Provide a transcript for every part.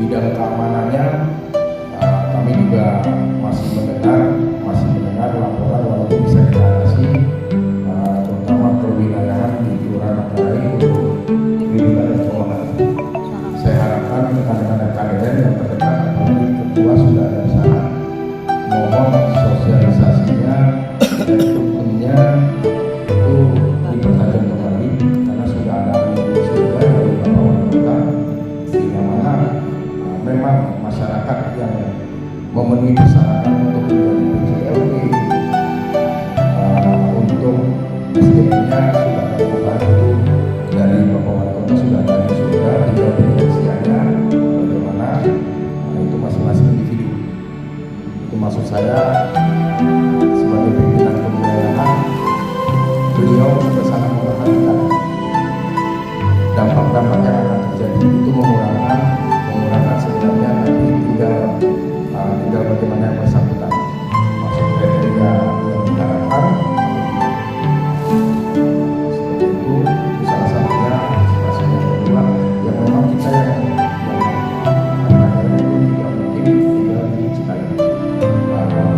bidang keamanannya kami juga masih mendengar laporan walaupun bisa kita atasi, terutama kewilayahan di Kelurahan Manggarai untuk pendidikan dan keuangan. Saya harapkan rekan-rekan KDN yang terdekat, apalagi ketua sudah ada di sana, mohon sosialisasinya dan dukungannya itu dipertajam kembali, karena sudah ada instruksi juga dari Bapak Wali Kota, di mana memang masyarakat yang memenuhi persyaratan untuk menjadi PJLT untuk SDM-nya sudah ada perubahan itu dari Bapak Wali Kota, sudah ada yang sudah tinggal penelitiannya bagaimana, itu masing-masing individu. Itu maksud saya sebagai pimpinan kewilayahan, beliau sudah sangat memperhatikan dampak-dampak yang akan terjadi, itu mengurangi sebenarnya, tapi tinggal bagaimana yang bersangkutan masuk kriteria yang diharapkan seperti itu. Salah satunya situasinya kedua yang memang kita yang tidak mungkin tinggal di Citayam,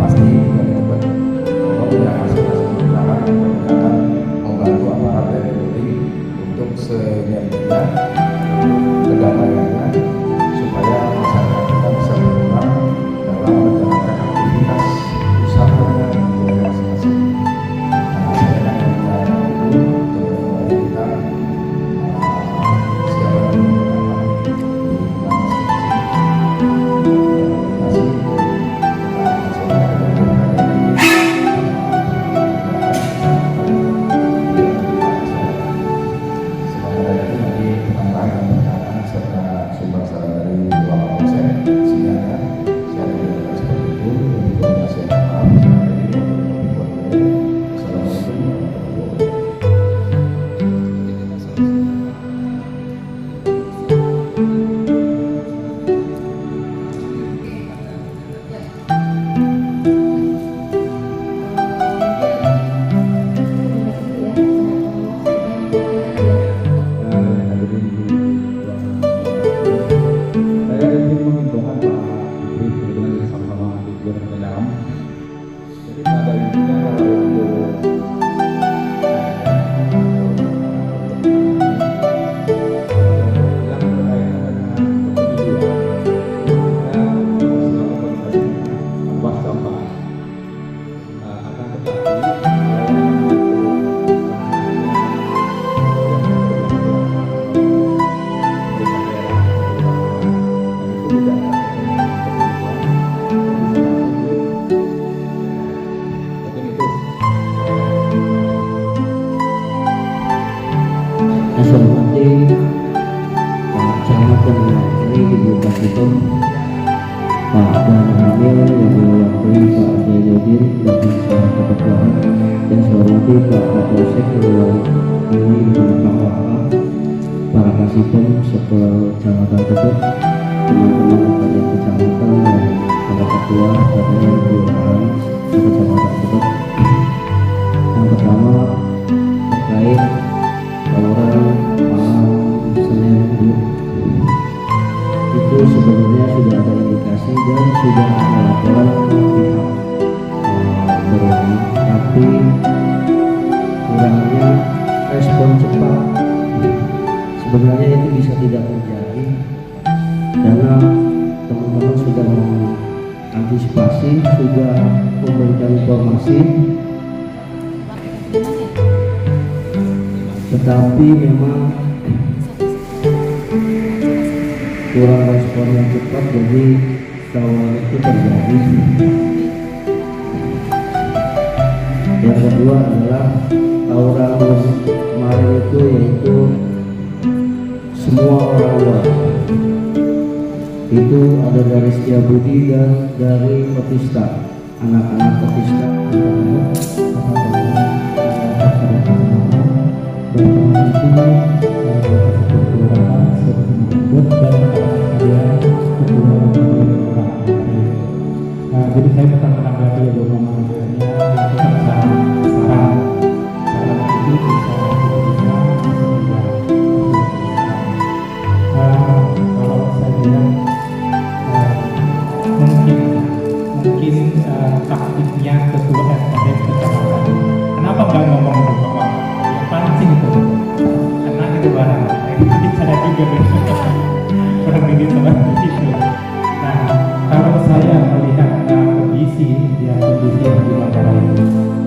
pasti tinggal di tempat kalau punya masing-masing keterangan pendekatan membantu aparat dari Polri untuk senyatanya kedamaiannya supaya masyarakat kita bisa berkembang dalam menjalankan Assalamualaikum. Pak dan Hamil yang diwakili Pak Zainuddin dan Bisa Kepetuaan dan saya hormati Pak Kapolsek yang diwakili Bintang Waka, para kasipem sekecamatan Tebet, teman-teman dari kecamatan dan para ketua dan kelurahan sekecamatan Tebet. Yang pertama terkait orang malam Senin itu sebenarnya sudah ada indikasi dan sudah ada laporan ke pihak berwenang, tapi kurangnya respon cepat. Sebenarnya itu bisa tidak terjadi karena teman-teman sudah mengantisipasi, sudah memberikan informasi, tetapi memang kurang respon yang cepat, jadi tawuran itu terjadi. Yang kedua adalah tawuran kemarin itu yaitu semua orang luar, itu ada dari Setiabudi dan dari Otista, anak-anak Otista. Jadi saya tetap menanggapi ya bahwa maksudnya tetap saran itu bisa kalau saya bilang mungkin taktiknya ketua RT kecamatan. Kenapa nggak ngomong itu bahwa yang pancing itu karena itu barang itu ada juga orang ini seperti itu. Nah, kalau saya melihat kondisi yang di Manggarai,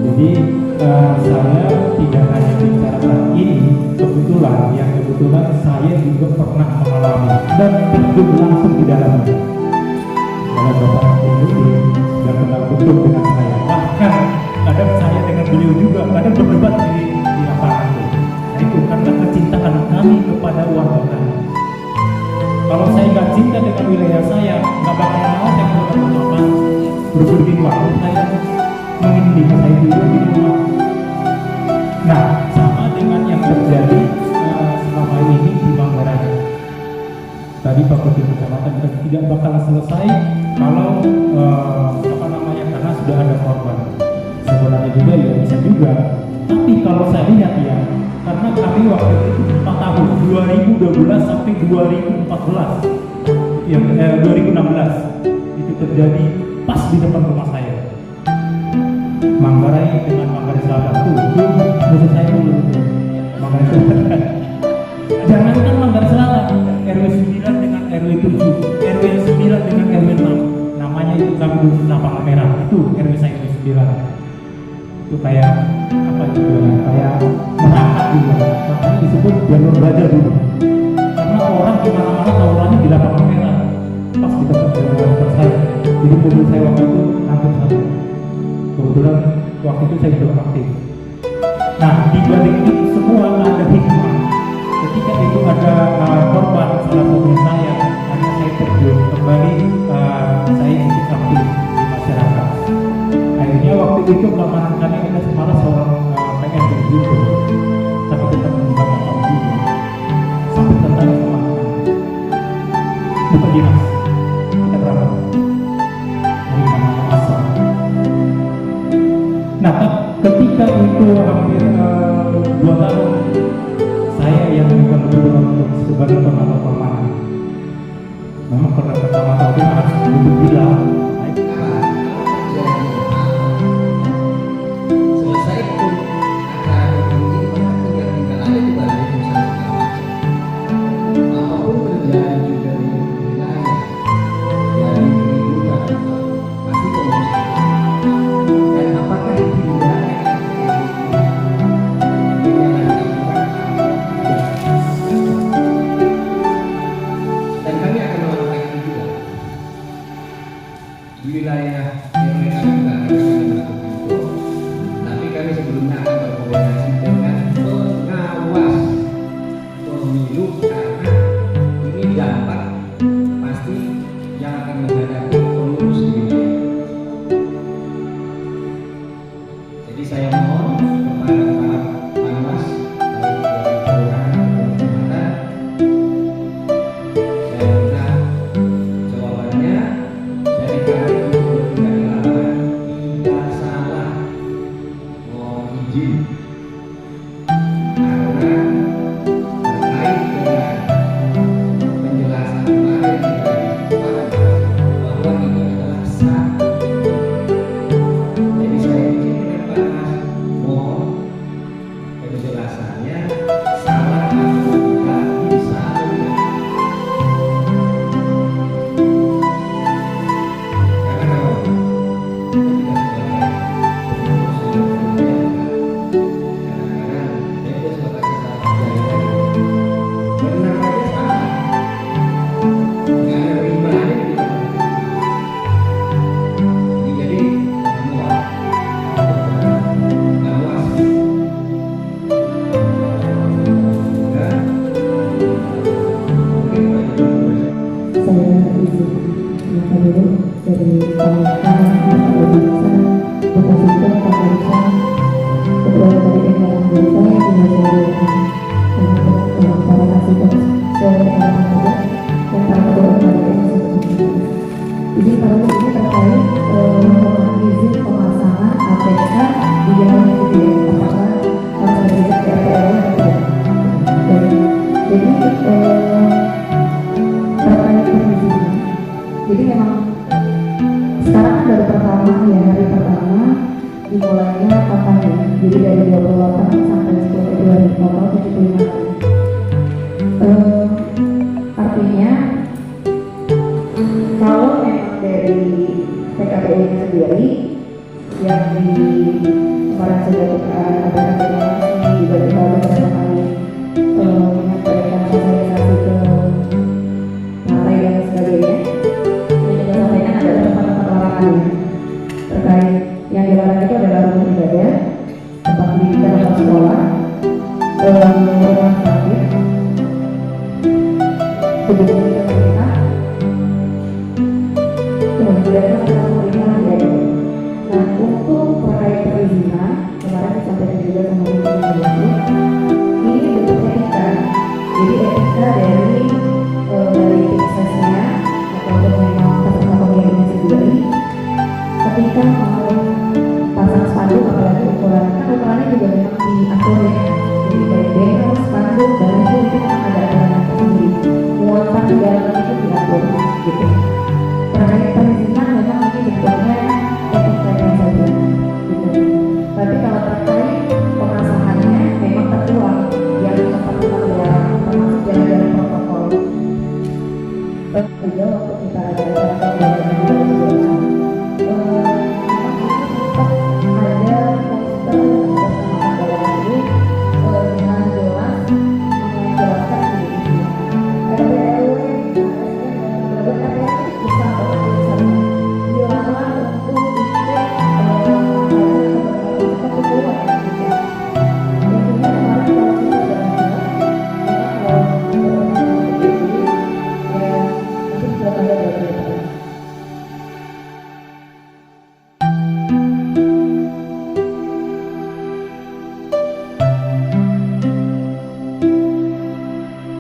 jadi saya tidak hanya bicarakan ini, kebetulan saya juga pernah mengalami dan terjun langsung di dalamnya. Kalau Bapak Ibu sudah kenal betul dengan saya, bahkan kadang saya dengan beliau juga kadang berdebat di lapangan itu. Nah, itu karena kecintaan kami kepada warga kami. Kalau saya nggak cinta dengan wilayah saya, nggak bakal mau saya berbuat berbikin waktu saya mengindih saya tidur di rumah. Nah, sama dengan yang terjadi selama ini di Manggarai. Tadi Pak Ketua Kecamatan tidak bakal selesai kalau karena sudah ada korban. Sebenarnya juga ya bisa juga. Tapi kalau saya lihat ya, karena kami waktu itu 4 tahun 2012 sampai 2014 yang 2016 itu terjadi pas di depan rumah saya. Manggarai dengan Manggarai Selatan itu musuh saya dulu. Manggarai Selatan. Jangankan Manggarai Selatan, RW 9 dengan RW 7, RW 9 dengan RW 6. Namanya itu kami dulu lapangan merah. Itu RW saya RW 9. Itu kayak apa juga kayak merapat juga, makanya disebut jalur baja dulu karena orang di mana-mana tawurannya di lapangan merah pas kita berjalan saya. Jadi mobil saya waktu itu hampir satu, kebetulan waktu itu saya belum aktif. Nah, di balik itu semua ada hikmah. Ketika itu ada korban, salah satunya saya, karena saya terjun kembali, saya ikut aktif di masyarakat. Akhirnya waktu itu keamanan kami ada semalas seorang PN begitu, tapi tetap menjaga makam juga sampai tentang keamanan. Bukan dinas, kita berapa? Dari mana asal. Nah, ketika itu hampir 2 tahun, saya yang kebetulan untuk sebagai penata keamanan. Memang karena pertama kali harus duduk bilang. penjelasannya salah atau tidak bisa atau tidak. Karena kalau ketika sebagai kadang-kadang itu sebagai salah percaya benar aja salah, nggak ada rimanya gitu. Jadi muat, nggak muas. Saya izin maka dulu dari kawan-kawan yang bisa Deposito Pemeriksaan Ketua dari anggota yang dilakukan untuk para kasih seorang saja dan para ketua dari izin pada ini terkait mohon izin pemasangan APK di jalan itu apakah harus ada izin ke RPL atau tidak. Jadi terkait perizinan. Jadi memang sekarang kan baru pertama ya, hari pertama dimulainya kampanye. Jadi dari 28 sampai 10 Februari total 75 hari. Artinya kalau memang dari PKPU sendiri yang di kemarin sudah kita ada evaluasi juga kita beberapa kali menyampaikan sosialisasi ke partai dan sebagainya. Ini kita sampaikan ada tempat-tempat larangan terkait yang dilarang itu adalah rumah ibadah, tempat pendidikan atau sekolah,